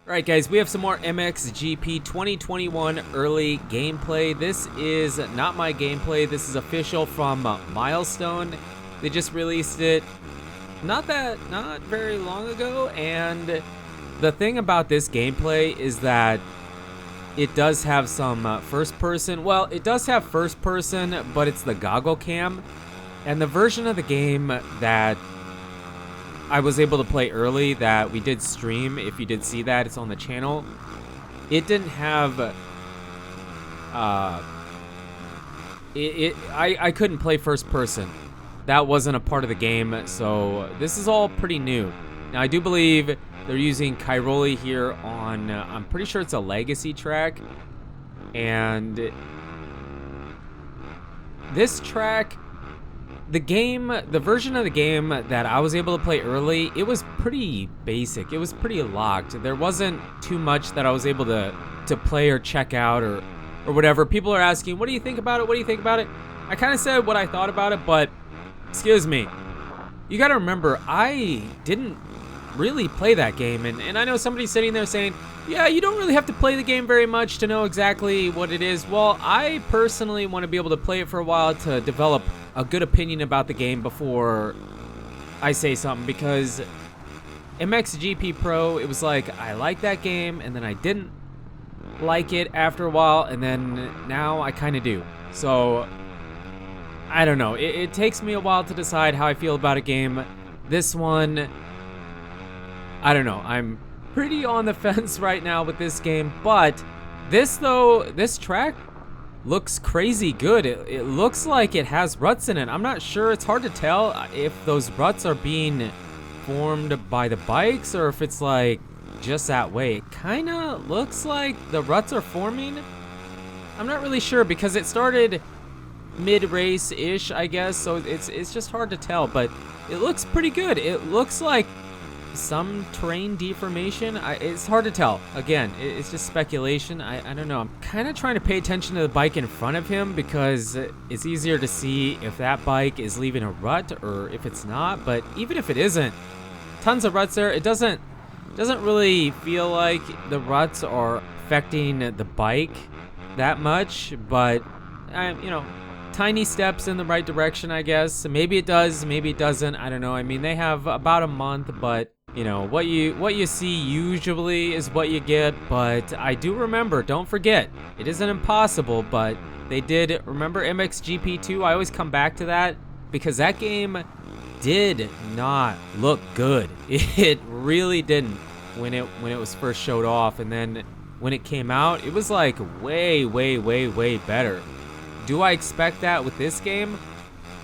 Alright guys, we have some more MXGP 2021 early gameplay. This is not my gameplay, this is official from Milestone. They just released it not very long ago, and the thing about this gameplay is that it does have some first person. Well, it does have first person, but it's the goggle cam. And the version of the game that I was able to play early, that we did stream, if you did see that, it's on the channel. It didn't have I couldn't play first person. That wasn't a part of the game, so this is all pretty new. Now I do believe they're using Kairoli here on I'm pretty sure it's a legacy track, and this track, the version of the game that I was able to play early, it was pretty basic. It was pretty locked. There wasn't too much that I was able to play or check out or whatever. People are asking, what do you think about it? What do you think about it? I kind of said what I thought about it, but excuse me. You got to remember, I didn't really play that game, and I know somebody's sitting there saying, yeah, you don't really have to play the game very much to know exactly what it is. Well, I personally want to be able to play it for a while to develop a good opinion about the game before I say something, because MXGP Pro, it was like I liked that game and then I didn't like it after a while, and then now I kind of do. So I don't know, it takes me a while to decide how I feel about a game. This one, I don't know, I'm pretty on the fence right now with this game, but this track looks crazy good. It looks like it has ruts in it. I'm not sure, it's hard to tell if those ruts are being formed by the bikes or if it's like just that way. It kind of looks like the ruts are forming. I'm not really sure because it started mid-race-ish, I guess, so it's just hard to tell, but it looks pretty good. It looks like some terrain deformation. It's hard to tell. Again, it's just speculation. I don't know. I'm kind of trying to pay attention to the bike in front of him because it's easier to see if that bike is leaving a rut or if it's not. But even if it isn't, tons of ruts there. It doesn't really feel like the ruts are affecting the bike that much, but you know, tiny steps in the right direction, I guess. Maybe it does, maybe it doesn't. I don't know. I mean, they have about a month, but you know, what you see usually is what you get. But I do remember, don't forget, it isn't impossible, but they did, remember MXGP 2? I always come back to that because that game did not look good. It really didn't when it was first showed off, and then when it came out, it was like way better. Do I expect that with this game?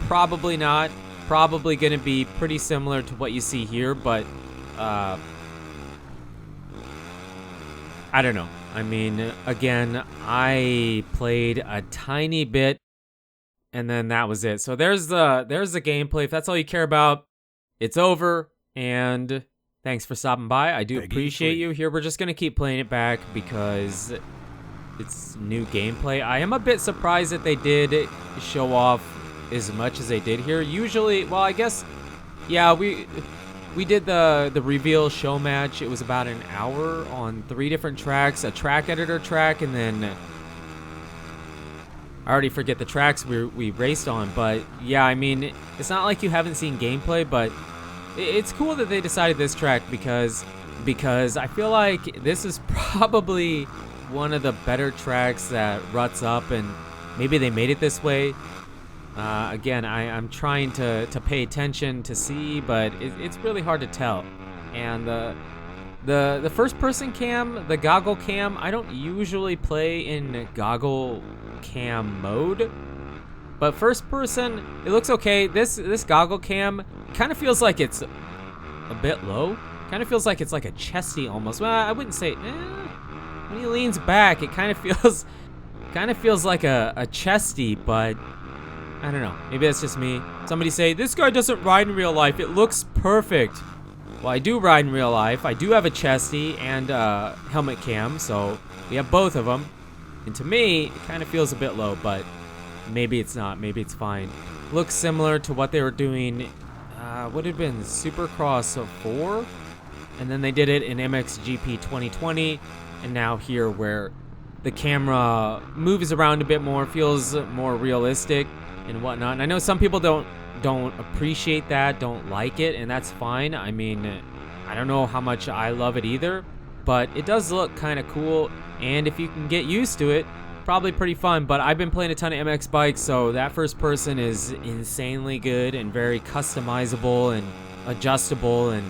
Probably not. Probably going to be pretty similar to what you see here, but I don't know. I mean, again, I played a tiny bit, and then that was it. So there's the gameplay. If that's all you care about, it's over, and thanks for stopping by. I do appreciate you. Here, we're just going to keep playing it back because it's new gameplay. I am a bit surprised that they did show off as much as they did here. Usually, well, I guess, yeah, we did the reveal show match. It was about an hour on 3 different tracks, a track editor track, and then I already forget the tracks we raced on. But yeah, I mean, it's not like you haven't seen gameplay, but it's cool that they decided this track because I feel like this is probably one of the better tracks that ruts up, and maybe they made it this way. Again, I'm trying to pay attention to see, but it's really hard to tell. And the first person cam, the goggle cam, I don't usually play in goggle cam mode, but first person, it looks okay. This goggle cam kind of feels like it's a bit low. Kind of feels like it's like a chesty almost. Well, I wouldn't say. When he leans back, it kind of feels like a chesty, but I don't know. Maybe that's just me. Somebody say, this guy doesn't ride in real life. It looks perfect. Well, I do ride in real life. I do have a chesty and helmet cam, so we have both of them. And to me, it kind of feels a bit low, but maybe it's not. Maybe it's fine. Looks similar to what they were doing. Would have been Supercross 4? and then they did it in MXGP 2020, and now here where the camera moves around a bit more, feels more realistic and whatnot. And I know some people don't appreciate that, don't like it, and that's fine. I mean, I don't know how much I love it either, but it does look kind of cool, and if you can get used to it, probably pretty fun. But I've been playing a ton of MX bikes, so that first person is insanely good and very customizable and adjustable, and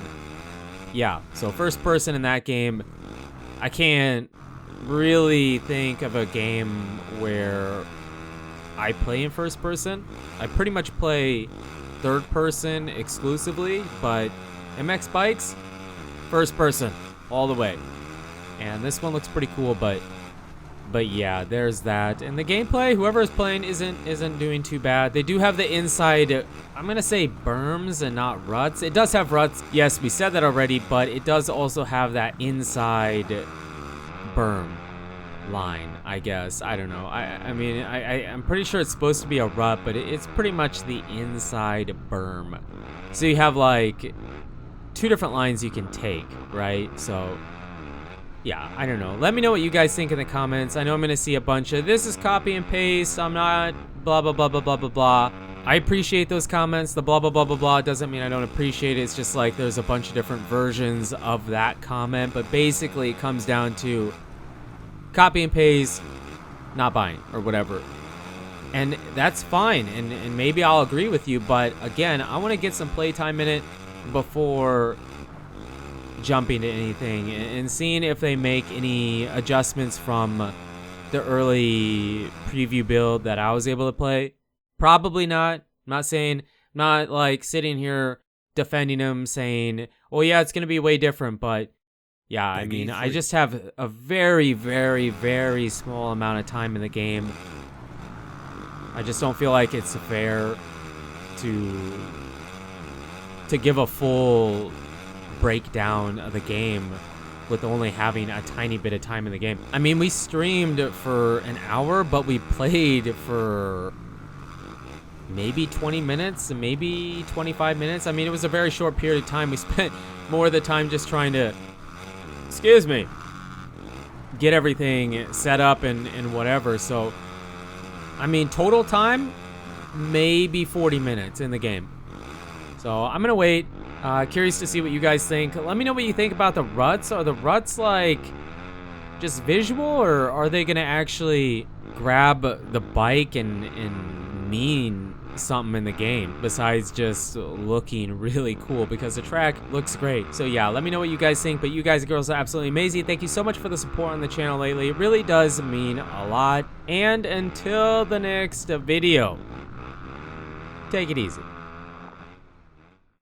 yeah, so first person in that game, I can't really think of a game where I play in first person. I pretty much play third person exclusively, but MX bikes, first person all the way. And this one looks pretty cool, but yeah, there's that. And the gameplay, whoever is playing isn't doing too bad. They do have the inside, I'm gonna say berms and not ruts. It does have ruts, yes, we said that already, but it does also have that inside berm line, I guess. I don't know. I mean, I'm pretty sure it's supposed to be a rut, but it's pretty much the inside berm. So you have like 2 different lines you can take, right? So yeah, I don't know. Let me know what you guys think in the comments. I know I'm gonna see a bunch of this is copy and paste, I'm not blah blah blah blah blah blah blah. I appreciate those comments. The blah blah blah blah blah doesn't mean I don't appreciate it. It's just like there's a bunch of different versions of that comment, but basically it comes down to copy and paste, not buying or whatever. And that's fine, and maybe I'll agree with you, but again, I want to get some playtime in it before jumping to anything and seeing if they make any adjustments from the early preview build that I was able to play. Probably not. I'm not saying, not like sitting here defending them saying, oh yeah, it's going to be way different, but yeah, I mean, I just have a very, very, very small amount of time in the game. I just don't feel like it's fair to give a full breakdown of the game with only having a tiny bit of time in the game. I mean, we streamed for an hour, but we played for maybe 20 minutes, maybe 25 minutes. I mean, it was a very short period of time. We spent more of the time just trying to, excuse me, get everything set up and whatever. So, I mean, total time, maybe 40 minutes in the game. So I'm gonna wait. Curious to see what you guys think. Let me know what you think about the ruts. Are the ruts like just visual, or are they gonna actually grab the bike and mean something in the game besides just looking really cool? Because the track looks great. So yeah, let me know what you guys think. But you guys and girls are absolutely amazing. Thank you so much for the support on the channel lately. It really does mean a lot. And until the next video, take it easy.